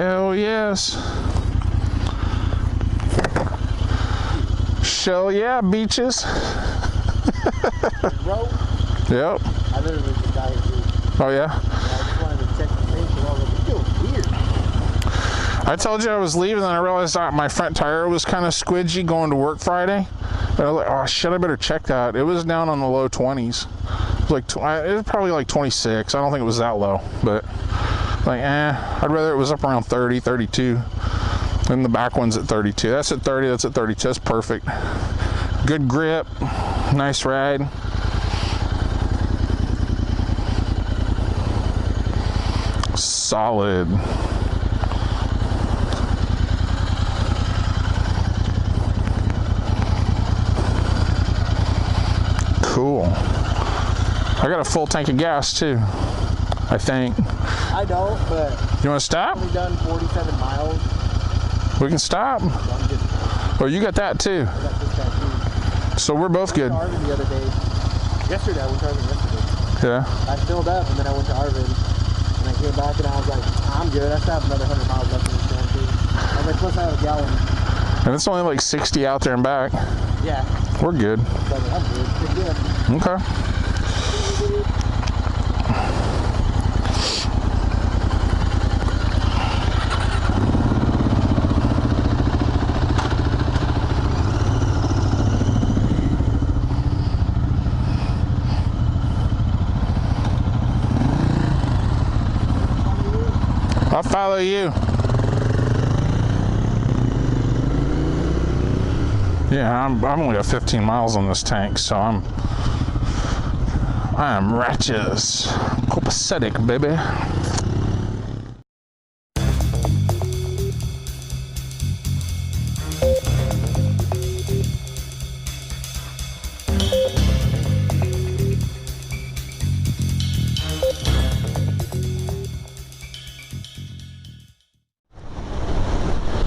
Hell yes. Shell yeah, beaches. Bro? Yep. I literally just got here. Oh yeah? I just wanted to check the tank and I was like, it feels weird. I told you I was leaving, and I realized that my front tire was kind of squidgy going to work Friday. And I was like, oh shit, I better check that. It was down on the low 20s. It was like it was probably like 26. I don't think it was that low, but like I'd rather it was up around 30, 32. And the back one's at 32. That's at 30, that's at 32. That's perfect. Good grip, nice ride. Solid. Cool. I got a full tank of gas too, I think. I don't, but you want to stop? I've only done 47 miles. We can stop. So I'm good. Oh, you got that too. I got this guy too. So we're both good. I went to Arvin the other day. Yesterday, I went to Arvin yesterday. Yeah. I filled up and then I went to Arvin and I came back and I was like, I'm good. I still have another 100 miles left in this damn thing. I was like, plus I have a gallon. And it's only like 60 out there and back. Yeah. We're good. So I'm good. Good deal. Okay. I'll follow you. Yeah, I'm only got 15 miles on this tank, so I am righteous. Cosmetic, baby.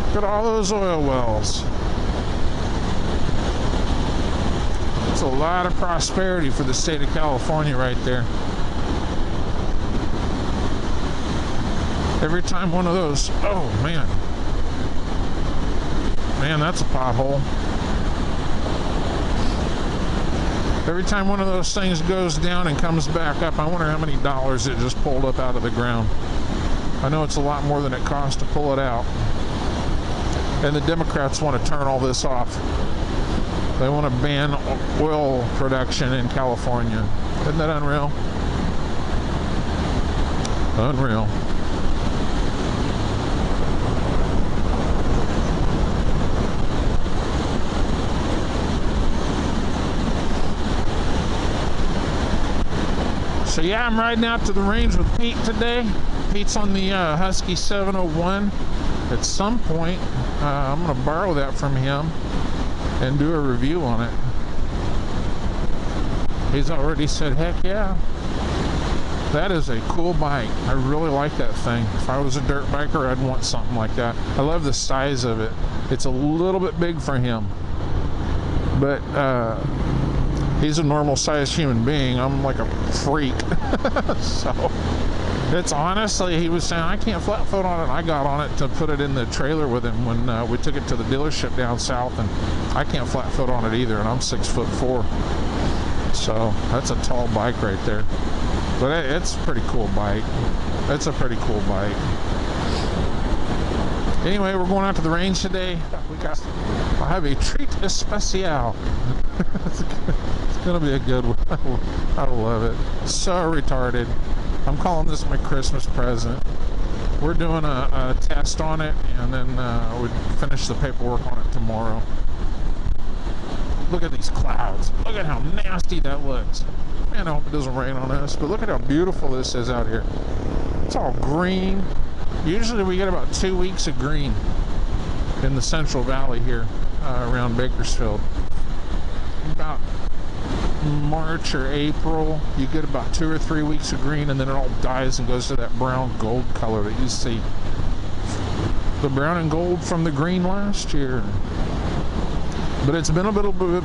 Look at all those oil wells. It's a lot of prosperity for the state of California right there. Every time one of those, oh man. Man, that's a pothole. Every time one of those things goes down and comes back up, I wonder how many dollars it just pulled up out of the ground. I know it's a lot more than it costs to pull it out. And the Democrats want to turn all this off. They want to ban oil production in California. Isn't that unreal? Unreal. So yeah, I'm riding out to the range with Pete today. Pete's on the Husky 701. At some point, I'm going to borrow that from him and do a review on it. He's already said, heck yeah. That is a cool bike. I really like that thing. If I was a dirt biker, I'd want something like that. I love the size of it. It's a little bit big for him. But he's a normal sized human being. I'm like a freak. So it's honestly, he was saying, I can't flat foot on it. I got on it to put it in the trailer with him when we took it to the dealership down south, and I can't flat foot on it either, and I'm 6'4". So that's a tall bike right there. But it's a pretty cool bike. It's a pretty cool bike. Anyway, we're going out to the range today. I have a treat especial. It's gonna be a good one. I love it. So retarded. I'm calling this my Christmas present. We're doing a test on it, and then we finish the paperwork on it tomorrow. Look at these clouds. Look at how nasty that looks. Man, I hope it doesn't rain on us, but look at how beautiful this is out here. It's all green. Usually we get about 2 weeks of green in the Central Valley here around Bakersfield. About March or April, you get about 2 or 3 weeks of green, and then it all dies and goes to that brown gold color that you see. The brown and gold from the green last year. But it's been a little bit.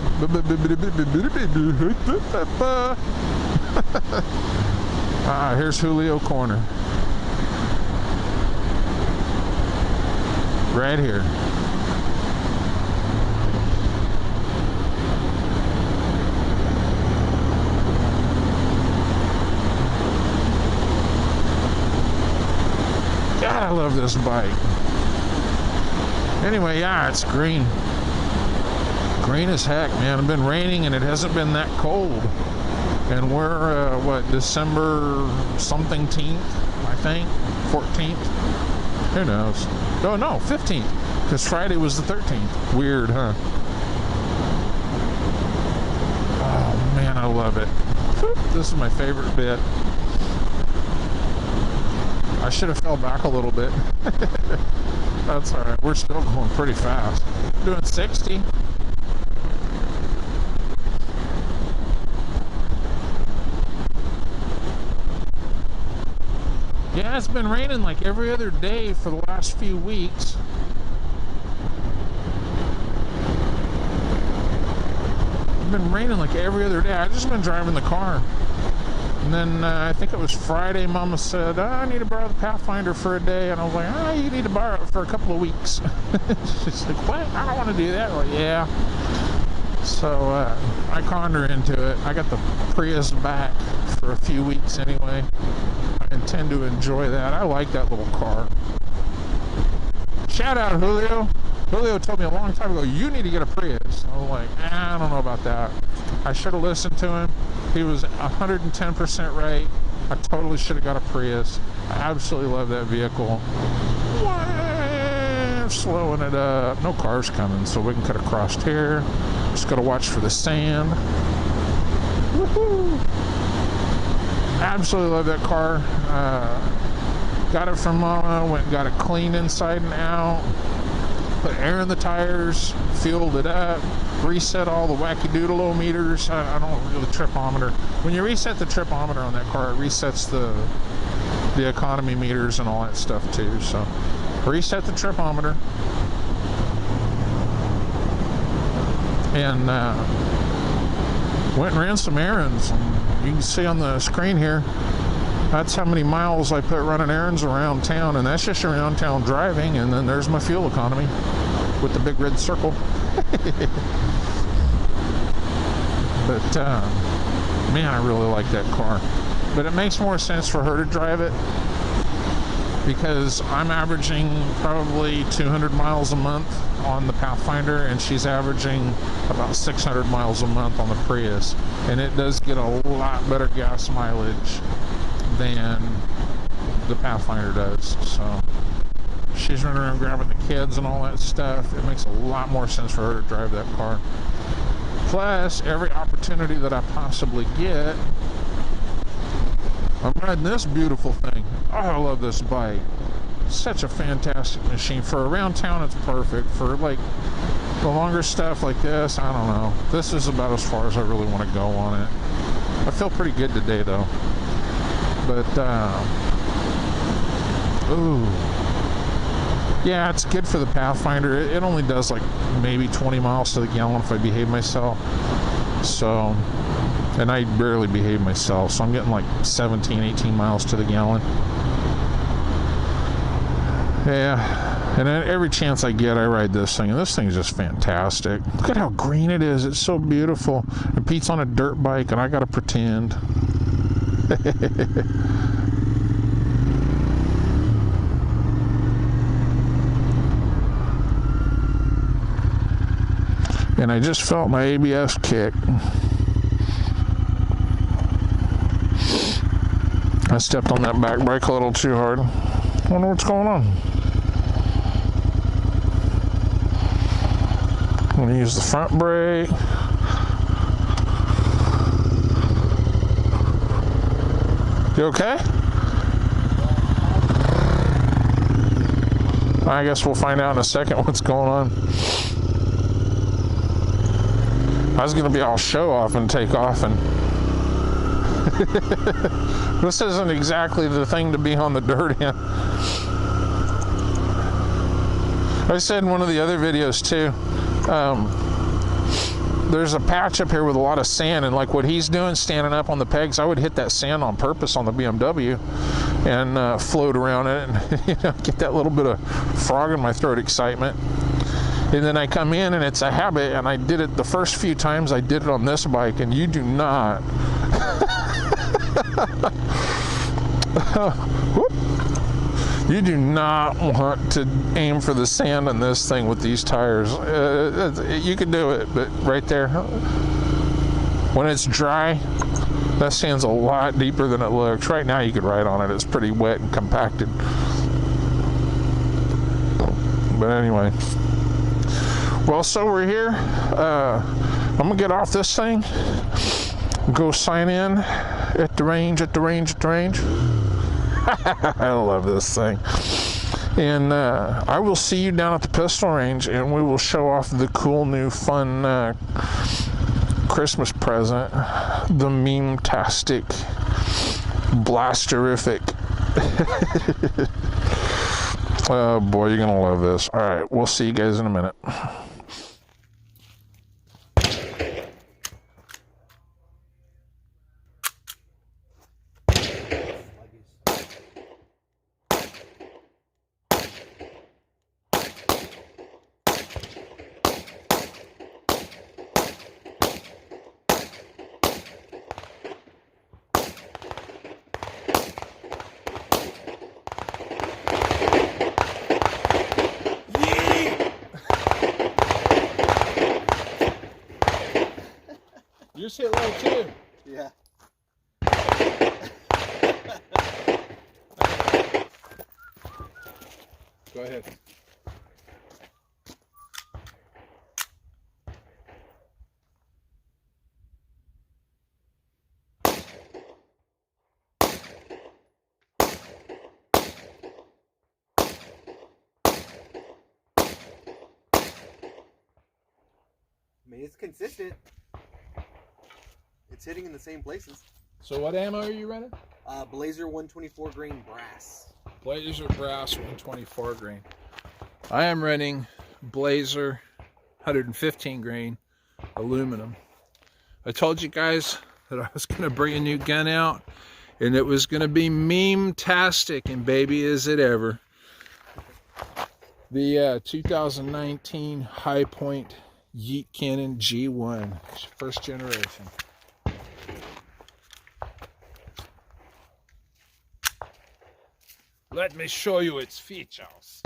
Here's Julio Corner. right here. God, I love this bike. Anyway, yeah, it's green. Green as heck, man. It's been raining and it hasn't been that cold. And we're, what, December something teenth, I think? 14th? Who knows? Oh, no, 15th. Because Friday was the 13th. Weird, huh? Oh, man, I love it. This is my favorite bit. I should have fell back a little bit. That's all right. We're still going pretty fast. Doing 60. Yeah, it's been raining like every other day for the last few weeks. It's been raining like every other day. I've just been driving the car. And then I think it was Friday, Mama said, oh, I need to borrow the Pathfinder for a day. And I was like, oh, you need to borrow it for a couple of weeks. She's like, what? I don't want to do that. I'm like, yeah. So I conned her into it. I got the Prius back for a few weeks anyway. I intend to enjoy that. I like that little car. Shout out Julio. Julio told me a long time ago, you need to get a Prius. I was like, I don't know about that. I should have listened to him. He was 110% right. I totally should have got a Prius. I absolutely love that vehicle. Slowing it up. No cars coming, so we can cut across here. Just got to watch for the sand. Woohoo! Absolutely love that car. Got it from Mama. Went and got it cleaned inside and out. Put air in the tires. Fueled it up. Reset all the wacky doodle meters. I don't do the tripometer. When you reset the tripometer on that car, it resets the economy meters and all that stuff too. So reset the tripometer. And went and ran some errands. You can see on the screen here, that's how many miles I put running errands around town, and that's just around town driving. And then there's my fuel economy with the big red circle. But man, I really like that car. But it makes more sense for her to drive it, because I'm averaging probably 200 miles a month on the Pathfinder, and she's averaging about 600 miles a month on the Prius. And it does get a lot better gas mileage than the Pathfinder does. So she's running around grabbing the kids and all that stuff. It makes a lot more sense for her to drive that car. Plus, every opportunity that I possibly get, I'm riding this beautiful thing. Oh, I love this bike. Such a fantastic machine. For around town, it's perfect. For like the longer stuff like this, I don't know. This is about as far as I really want to go on it. I feel pretty good today though. But ooh, yeah, it's good for the Pathfinder. It only does like maybe 20 miles to the gallon if I behave myself. So, and I barely behave myself, so I'm getting like 17, 18 miles to the gallon. Yeah, and every chance I get, I ride this thing, and this thing is just fantastic. Look at how green it is. It's so beautiful. And Pete's on a dirt bike, and I gotta pretend. And I just felt my ABS kick. I stepped on that back brake a little too hard. I wonder what's going on. I'm going to use the front brake. You okay? I guess we'll find out in a second what's going on. I was going to be all show off and take off, and this isn't exactly the thing to be on the dirt in. I said in one of the other videos too, there's a patch up here with a lot of sand, and like what he's doing, standing up on the pegs, I would hit that sand on purpose on the BMW and float around it and get that little bit of frog in my throat excitement. And then I come in, and it's a habit, and I did it the first few times I did it on this bike, and you do not you do not want to aim for the sand on this thing with these tires. You can do it, but right there, when it's dry, that sand's a lot deeper than it looks. Right now you could ride on it. It's pretty wet and compacted. But anyway, well, so we're here. I'm gonna get off this thing, go sign in at the range. I love this thing. And I will see you down at the pistol range, and we will show off the cool new fun Christmas present, the meme-tastic, blasterific. Oh boy, you're gonna love this. All right, we'll see you guys in a minute. You just hit low too. Yeah. Go ahead. I mean, it's consistent. It's hitting in the same places. So what ammo are you running? Blazer 124 grain brass. Blazer brass 124 grain. I am running Blazer 115 grain aluminum. I told you guys that I was going to bring a new gun out, and it was going to be meme-tastic, and baby is it ever. The 2019 High Point Yeet Cannon G1, first generation. Let me show you its features.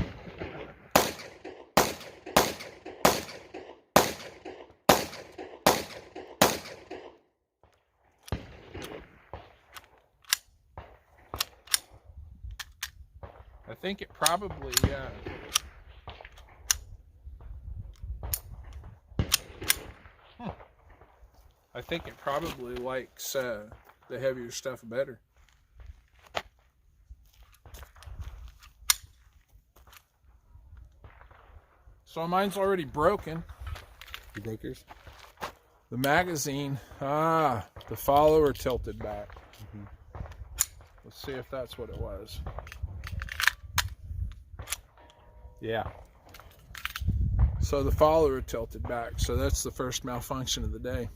I think it probably, I think it probably likes the heavier stuff better. So mine's already broken. You broke yours? The magazine, the follower tilted back. Let's see if that's what it was. Yeah. So the follower tilted back. So that's the first malfunction of the day.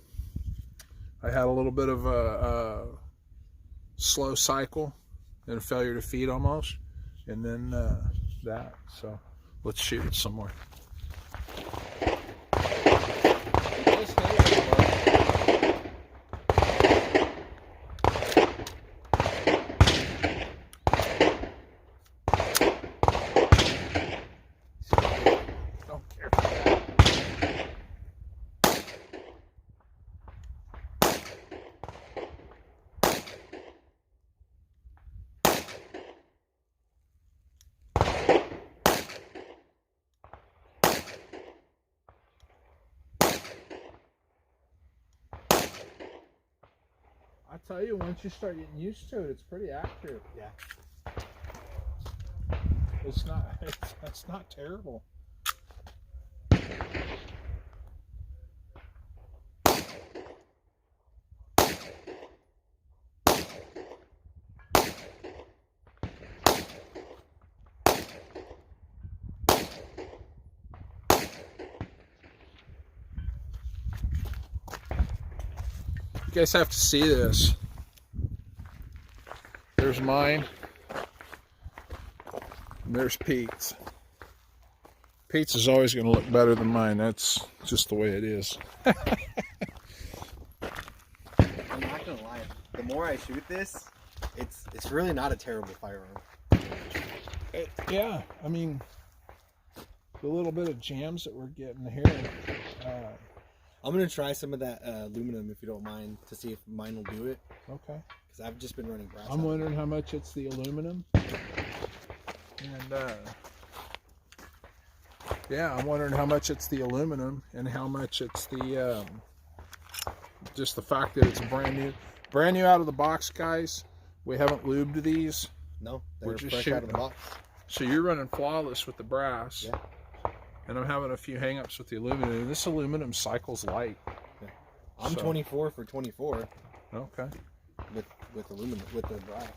I had a little bit of a slow cycle and a failure to feed almost, and then that. So let's shoot it some more. I tell you, once you start getting used to it, it's pretty accurate. Yeah. It's not terrible. You guys have to see this. There's mine. And there's Pete's. Pete's is always going to look better than mine. That's just the way it is. I'm not gonna lie. The more I shoot this, it's really not a terrible firearm. Yeah, I mean, the little bit of jams that we're getting here. I'm gonna try some of that aluminum, if you don't mind, to see if mine will do it. Okay. Because I've just been running brass. I'm wondering how much it's the aluminum. And yeah, I'm wondering how much it's the aluminum and how much it's the just the fact that it's brand new out of the box, guys. We haven't lubed these. No, we're they're just fresh shooting out of the box. So you're running flawless with the brass. Yeah. And I'm having a few hang-ups with the aluminum. This aluminum cycles light. Yeah. I'm 24 for 24. Okay. With aluminum, with the brass.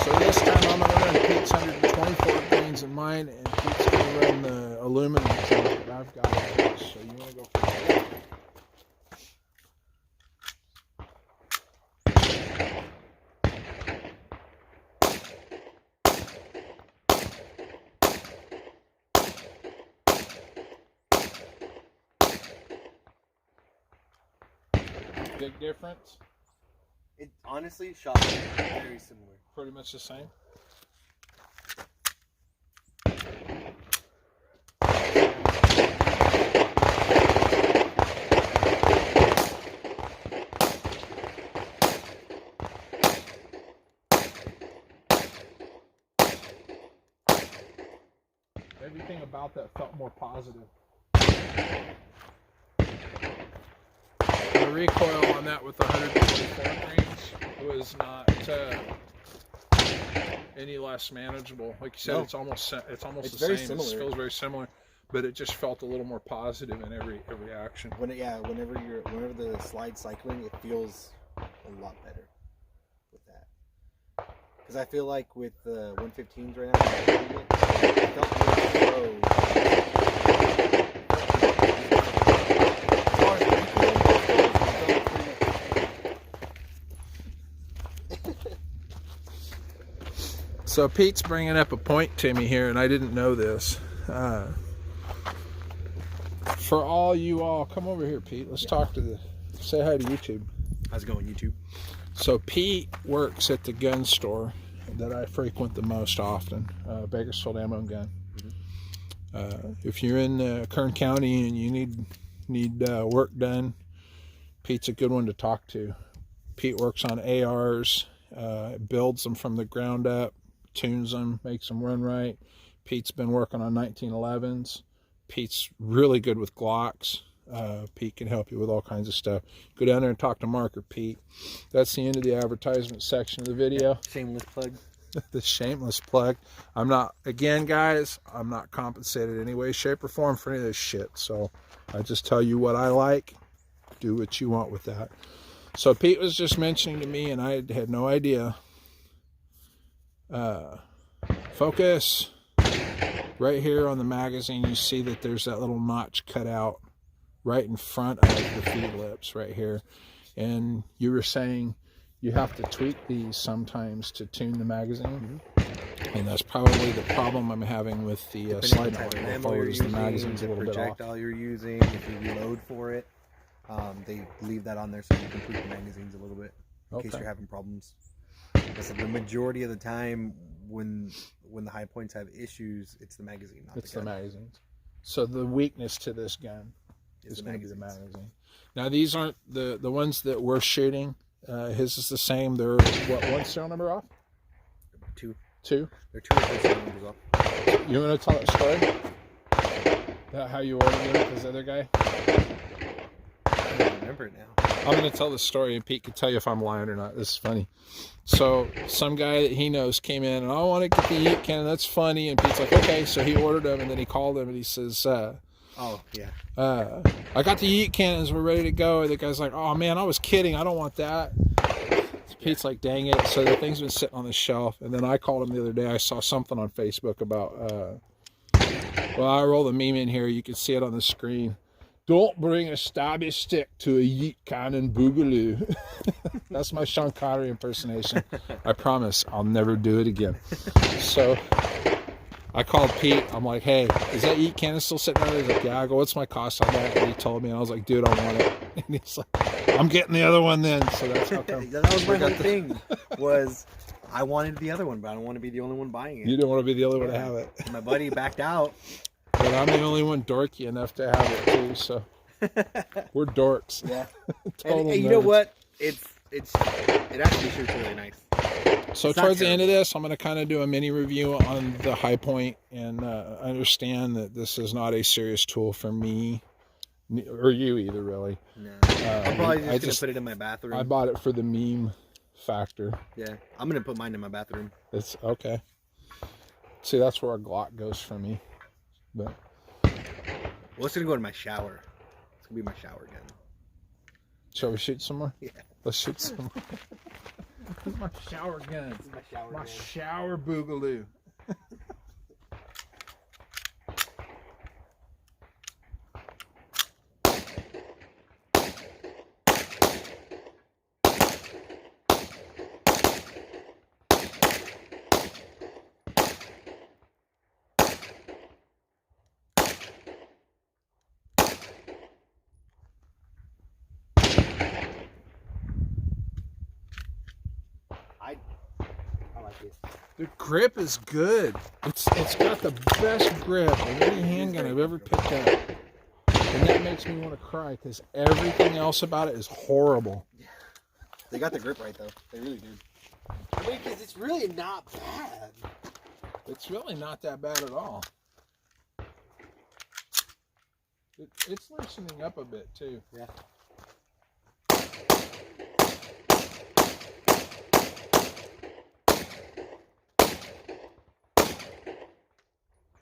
So this time I'm going to run Pete's 124 grains in mine, and Pete's going to run the aluminum jump that I've got. So you want to go for that? Big difference? It honestly shot very similar. Pretty much the same. Everything about that felt more positive. The recoil on that with the 124 grains was not any less manageable. Like you said, it's almost the very same. Similar. It feels very similar, but it just felt a little more positive in every action. Whenever the slide's cycling, it feels a lot better with that. Because I feel like with the 115s right now, it felt really slow. So Pete's bringing up a point to me here, and I didn't know this. For all you all, come over here, Pete. Let's talk to say hi to YouTube. How's it going, YouTube? So Pete works at the gun store that I frequent the most often, Bakersfield Ammo and Gun. Mm-hmm. If you're in Kern County and you need work done, Pete's a good one to talk to. Pete works on ARs, builds them from the ground up, tunes them, makes them run right. Pete's been working on 1911s. Pete's really good with Glocks. Pete can help you with all kinds of stuff. Go down there and talk to Mark or Pete. That's the end of the advertisement section of the video. Shameless plug. The shameless plug. I'm not, again, guys, I'm not compensated in any way, shape, or form for any of this shit. So I just tell you what I like. Do what you want with that. So Pete was just mentioning to me, and I had no idea. Focus. Right here on the magazine, you see that there's that little notch cut out right in front of the feed lips right here. And you were saying you have to tweak these sometimes to tune the magazine. Mm-hmm. And that's probably the problem I'm having with the slide ammo is the magazine's a little bit off. Projectile you're using, if you reload for it, they leave that on there so you can tweak the magazines a little bit in case you're having problems. I said the majority of the time when the high points have issues, it's the magazine, not the gun. It's the magazines. So the weakness to this gun is going to be the magazine. Now these aren't the ones that we're shooting. His is the same. They're what, one serial number off? Two. They're 2 or 3 serial numbers off. You want to tell that story? That how you ordered it with this other guy? I don't remember it now. I'm going to tell the story, and Pete can tell you if I'm lying or not. This is funny. So some guy that he knows came in, and I want to get the Yeet Cannon. That's funny. And Pete's like, okay. So he ordered them, and then he called him, and he says, oh, yeah. I got the Yeet Cannons. We're ready to go. And the guy's like, oh, man, I was kidding. I don't want that. So Pete's like, dang it. So the thing's been sitting on the shelf. And then I called him the other day. I saw something on Facebook about, well, I rolled a meme in here. You can see it on the screen. Don't bring a stabby stick to a Yeet Cannon boogaloo. That's my Sean Connery impersonation. I promise I'll never do it again. So I called Pete. I'm like, hey, is that Yeet Cannon still sitting there? He's like, yeah. I go, what's my cost on that? And he told me, and I was like, dude, I want it. And he's like, I'm getting the other one then. So that's how come. That was my whole thing. Was I wanted the other one, but I don't want to be the only one buying it. You don't want to be the only one to have it. My buddy backed out. But I'm the only one dorky enough to have it too, so we're dorks. Yeah. And you know what? It actually shoots really nice. So towards the end of this, I'm going to kind of do a mini review on the high point and understand that this is not a serious tool for me or you either, really. No. I'm probably just going to put it in my bathroom. I bought it for the meme factor. Yeah. I'm going to put mine in my bathroom. It's okay. See, that's where a Glock goes for me. But well, it's gonna go in my shower. It's gonna be my shower gun. Shall we shoot some more? Yeah. Let's shoot some more. This is my shower gun. This is my shower gun. My shower boogaloo. I like it. The grip is good. It's got the best grip of any handgun I've ever picked up. And that makes me want to cry because everything else about it is horrible. They got the grip right though. They really did. I mean, because it's really not bad. It's really not that bad at all. It's loosening up a bit too. Yeah.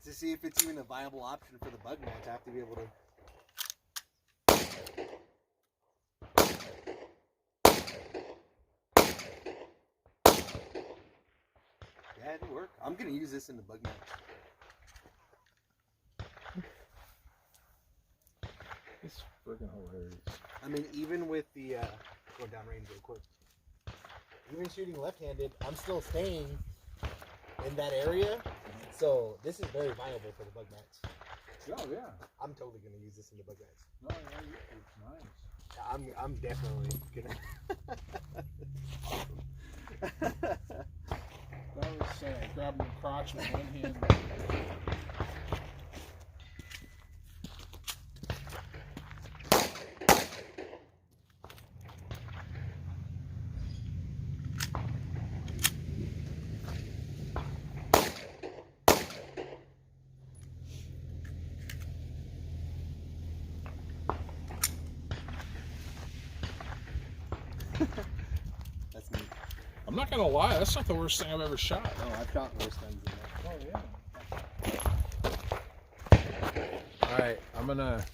To see if it's even a viable option for the bug mounts, I have to be able to. Yeah, it'll work. I'm gonna use this in the bug mount. It's freaking hilarious. I mean, even with the go down range real quick. Even shooting left-handed, I'm still staying in that area. So this is very viable for the bug mats. Oh yeah. I'm totally gonna use this in the bug mats. No, yeah, it's nice. I'm definitely gonna. That was grabbing the crotch with one hand. That's neat. I'm not gonna lie, that's not the worst thing I've ever shot. No, I've shot worse things than that. Oh yeah. Alright, I'm gonna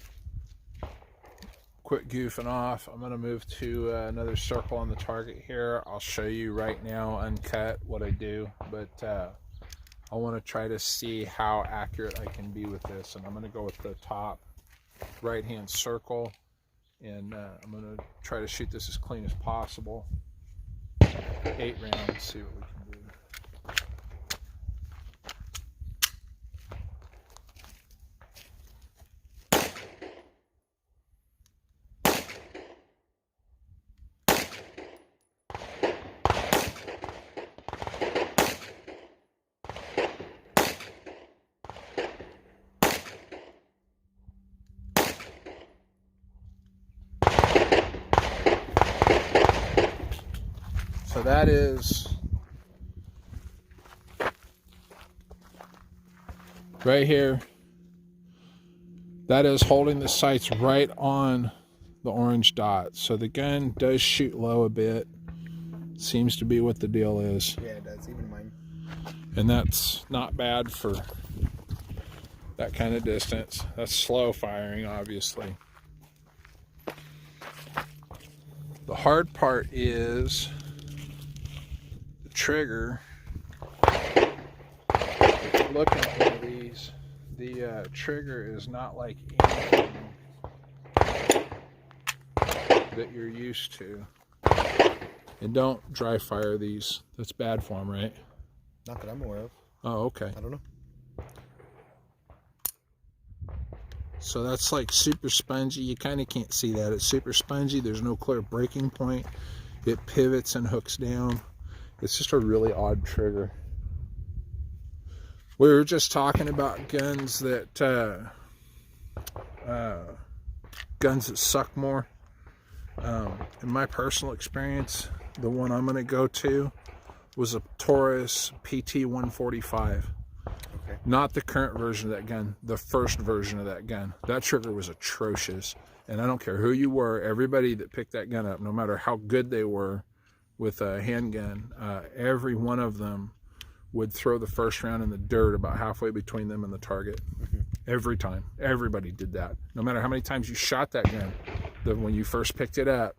quit goofing off. I'm gonna move to another circle on the target here. I'll show you right now, uncut, what I do, but I want to try to see how accurate I can be with this, and I'm gonna go with the top right hand circle, and I'm gonna try to shoot this as clean as possible. 8 rounds, see what we can do. So that is right here. That is holding the sights right on the orange dot. So the gun does shoot low a bit. Seems to be what the deal is. Yeah, it does. Even mine. And that's not bad for that kind of distance. That's slow firing, obviously. The hard part is the trigger. If you're looking at one of these, the trigger is not like anything that you're used to. And don't dry fire these. That's bad for them, right? Not that I'm aware of. Oh, okay. I don't know. So that's like super spongy. You kind of can't see that. It's super spongy. There's no clear breaking point. It pivots and hooks down. It's just a really odd trigger. We were just talking about guns that suck more. In my personal experience, the one I'm going to go to was a Taurus PT 145. Okay. Not the current version of that gun, the first version of that gun. That trigger was atrocious. And I don't care who you were, everybody that picked that gun up, no matter how good they were with a handgun, every one of them would throw the first round in the dirt about halfway between them and the target. Every time. Everybody did that. No matter how many times you shot that gun, when you first picked it up,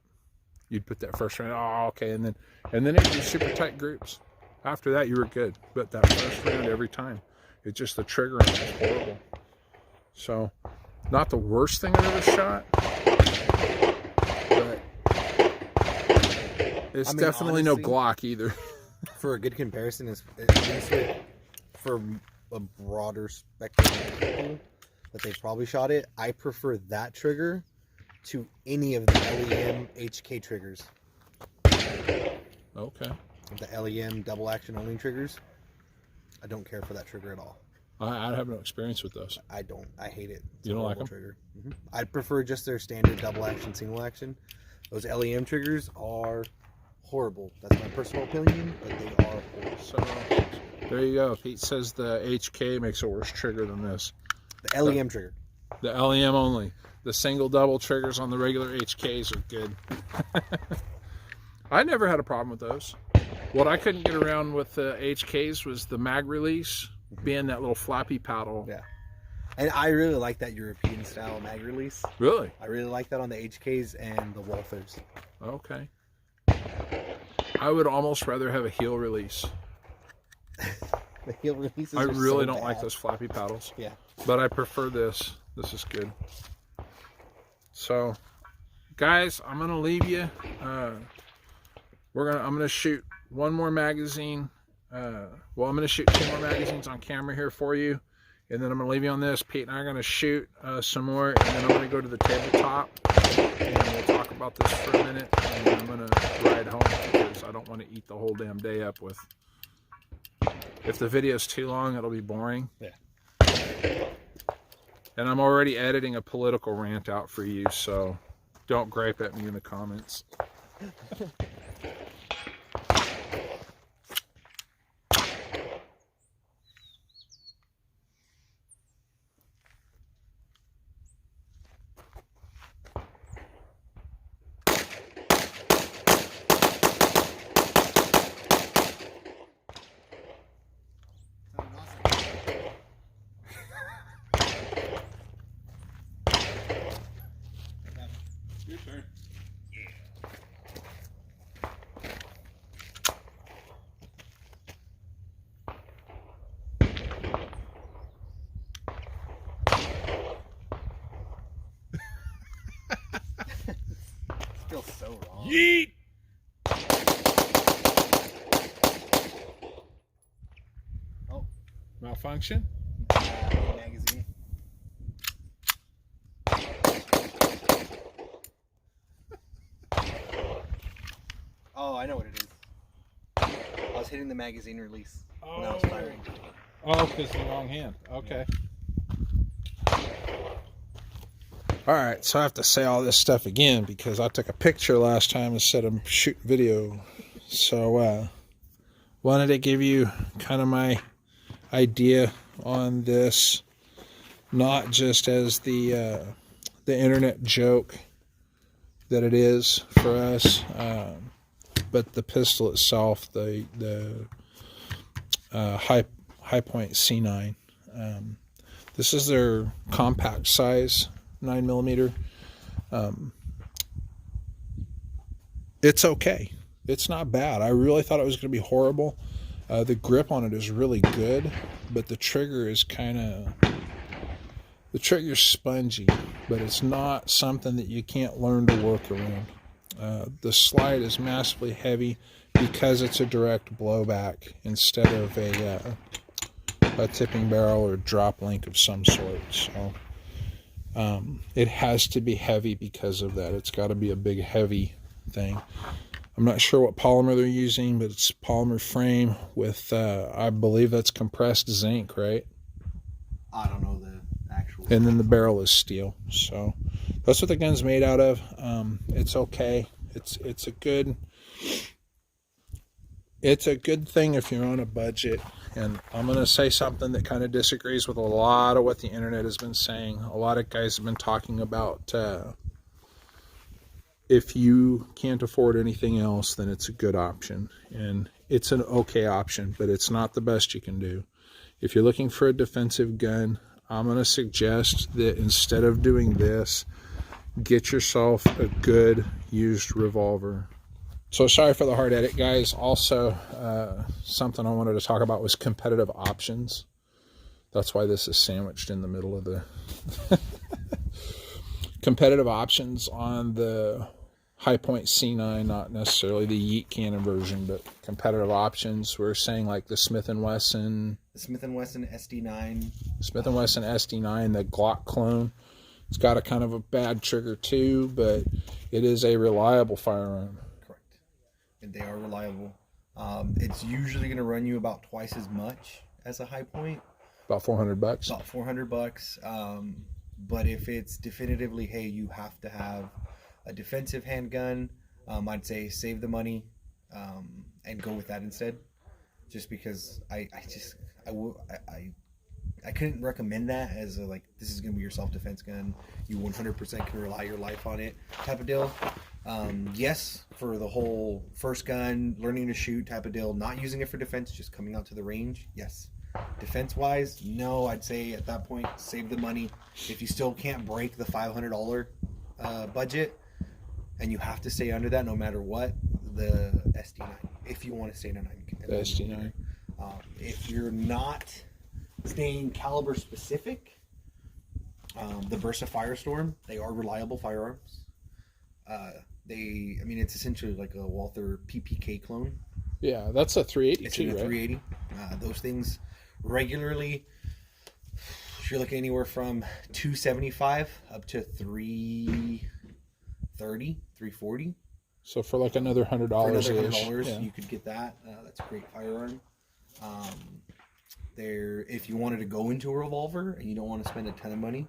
you'd put that first round, oh, okay, and then it was super tight groups. After that, you were good. But that first round every time, it's just the triggering was horrible. So, not the worst thing I've ever shot, but it's definitely honestly, no Glock either. For a good comparison, is at least for a broader spectrum of people that they probably shot it, I prefer that trigger to any of the LEM HK triggers. Okay. The LEM double action only triggers, I don't care for that trigger at all. I have no experience with those. I don't. I hate it. You don't like them? Trigger. I'd prefer just their standard double action, single action. Those LEM triggers are horrible. That's my personal opinion, but they are horrible. So there you go. Pete says the HK makes a worse trigger than this. The LEM trigger. The LEM only. The single double triggers on the regular HKs are good. I never had a problem with those. What I couldn't get around with the HKs was the mag release being that little flappy paddle. Yeah. And I really like that European style mag release. Really? I really like that on the HKs and the Walthers. Okay. I would almost rather have a heel release. The heel releases I really don't bad. like those flappy paddles. Yeah. But I prefer this. This is good. So, guys, I'm gonna leave you. I'm gonna shoot one more magazine. Well, I'm gonna shoot 2 more magazines on camera here for you, and then I'm gonna leave you on this. Pete and I are gonna shoot some more, and then I'm gonna go to the tabletop, and we'll talk about this for a minute, and then I'm gonna ride home because I don't want to eat the whole damn day up with. If the video's too long, it'll be boring. Yeah. And I'm already editing a political rant out for you, so don't gripe at me in the comments. Your turn. Feels so wrong. Yeet! Oh. Malfunction? Magazine. Oh, I know what it is. I was hitting the magazine release when I was firing. Oh, because the wrong hand. Okay. All right, so I have to say all this stuff again because I took a picture last time instead of shooting video. So, wanted to give you kind of my idea on this, not just as the internet joke that it is for us, but the pistol itself, the High Point C9. This is their compact size 9mm. It's okay. It's not bad. I really thought it was going to be horrible. The grip on it is really good, but the trigger is the trigger's spongy, but it's not something that you can't learn to work around. The slide is massively heavy because it's a direct blowback instead of a tipping barrel or drop link of some sort. So it has to be heavy because of that. It's got to be a big heavy thing. I'm not sure what polymer they're using, but it's polymer frame with I believe that's compressed zinc, right? I don't know the actual. And then the barrel is steel. So that's what the gun's made out of. It's okay. It's a good thing if you're on a budget. And I'm going to say something that kind of disagrees with a lot of what the internet has been saying. A lot of guys have been talking about if you can't afford anything else, then it's a good option. And it's an okay option, but it's not the best you can do. If you're looking for a defensive gun, I'm going to suggest that instead of doing this, get yourself a good used revolver. So sorry for the hard edit, guys. Also, something I wanted to talk about was competitive options. That's why this is sandwiched in the middle of the competitive options on the Hi-Point C9, not necessarily the Yeet Cannon version, but competitive options. We're saying like the Smith & Wesson. The Smith & Wesson SD9. Smith & Wesson SD9, the Glock clone. It's got a kind of a bad trigger too, but it is a reliable firearm. Correct. And they are reliable. It's usually going to run you about twice as much as a Hi-Point. About $400. About $400. But if it's definitively, hey, you have to have a defensive handgun, I'd say save the money and go with that instead. Just because I couldn't recommend that as a, like, this is going to be your self-defense gun. You 100% can rely your life on it type of deal. Yes, for the whole first gun, learning to shoot type of deal, not using it for defense, just coming out to the range, yes. Defense-wise, no, I'd say at that point, save the money. If you still can't break the $500 budget, and you have to stay under that no matter what, the SD9, if you want to stay in a 9. The SD9. If you're not staying caliber specific, the Versa Firestorm, they are reliable firearms. It's essentially like a Walther PPK clone. Yeah, that's a 380 it's too, a right? 380. Those things regularly, you're looking anywhere from $275 up to $330, $340. So for like another $100, yeah, you could get that. That's a great firearm. If you wanted to go into a revolver and you don't want to spend a ton of money,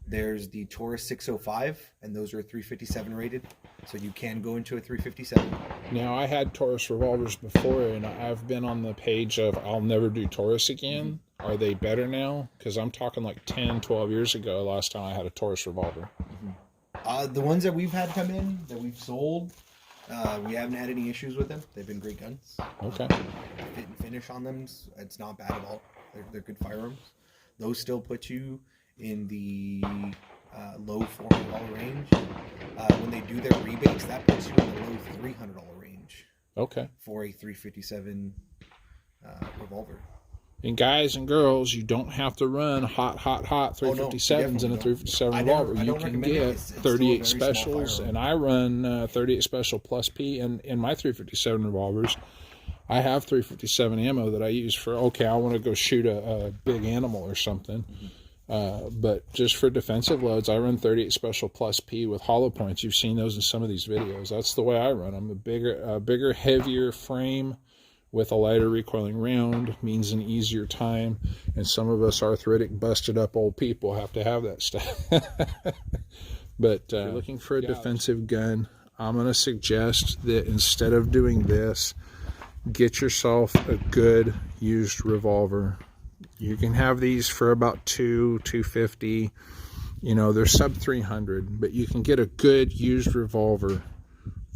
there's the Taurus 605, and those are 357 rated, so you can go into a 357. Now, I had Taurus revolvers before, and I've been on the page of I'll never do Taurus again. Mm-hmm. Are they better now? Because I'm talking like 10, 12 years ago, last time I had a Taurus revolver. Mm-hmm. The ones that we've had come in, that we've sold, we haven't had any issues with them. They've been great guns. Okay. Fit and finish on them, it's not bad at all. They're good firearms. Those still put you in the low $400 range. When they do their rebates, that puts you in the low $300 range. Okay. For a 357 revolver. And guys and girls, you don't have to run hot 357s in a 357 revolver. You can get 38 specials, and I run 38 special plus P. And in my 357 revolvers, I have 357 ammo that I use for, okay, I want to go shoot a big animal or something. Mm-hmm. But just for defensive loads, I run 38 special plus P with hollow points. You've seen those in some of these videos. That's the way I run them. A bigger, heavier frame with a lighter recoiling round means an easier time. And some of us arthritic, busted up old people have to have that stuff. But if you're looking for a defensive gun, I'm going to suggest that instead of doing this, get yourself a good used revolver. You can have these for about $250. You know, they're sub $300, but you can get a good used revolver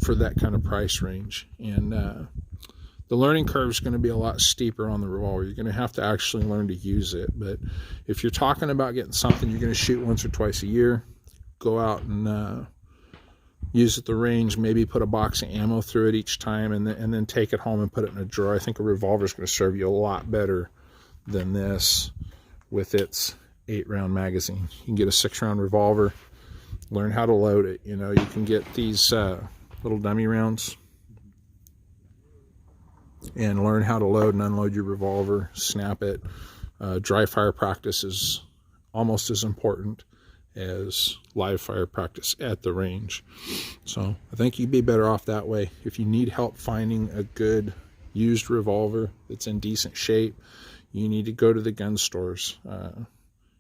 for that kind of price range. And the learning curve is going to be a lot steeper on the revolver. You're going to have to actually learn to use it. But if you're talking about getting something you're going to shoot once or twice a year, go out and use it at the range, maybe put a box of ammo through it each time, and then take it home and put it in a drawer. I think a revolver is going to serve you a lot better than this with its 8-round magazine. You can get a 6-round revolver, learn how to load it. You know, you can get these little dummy rounds, and learn how to load and unload your revolver, snap it. Dry fire practice is almost as important as live fire practice at the range. So I think you'd be better off that way. If you need help finding a good used revolver that's in decent shape, you need to go to the gun stores.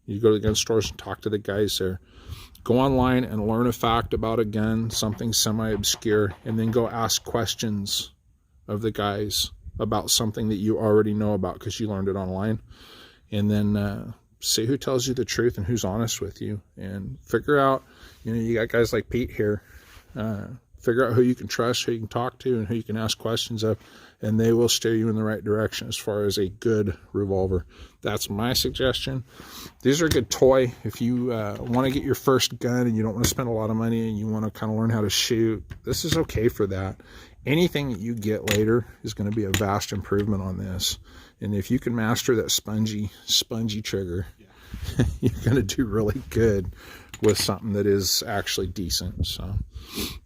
You go to the gun stores and talk to the guys there. Go online and learn a fact about a gun, something semi-obscure, and then go ask questions of the guys about something that you already know about because you learned it online. And then see who tells you the truth and who's honest with you, and figure out, you know, you got guys like Pete here, figure out who you can trust, who you can talk to, and who you can ask questions of, and they will steer you in the right direction as far as a good revolver. That's my suggestion. These are a good toy if you want to get your first gun and you don't want to spend a lot of money and you want to kind of learn how to shoot. This is okay for that. Anything that you get later is going to be a vast improvement on this. And if you can master that spongy trigger, you're going to do really good with something that is actually decent. So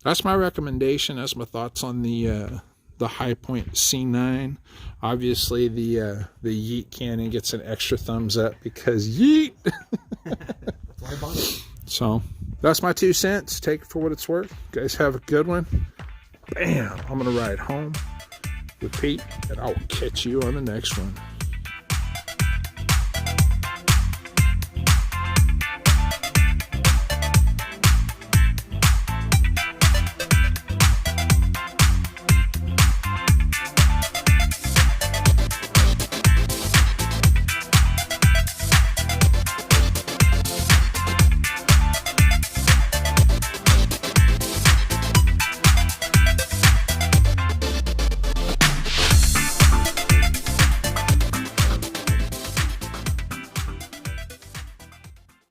that's my recommendation. That's my thoughts on the High Point C9. Obviously, the Yeet Cannon gets an extra thumbs up because yeet. That's why I bought it. So that's my 2 cents. Take it for what it's worth. You guys have a good one. Bam! I'm going to ride home with Pete, and I will catch you on the next one.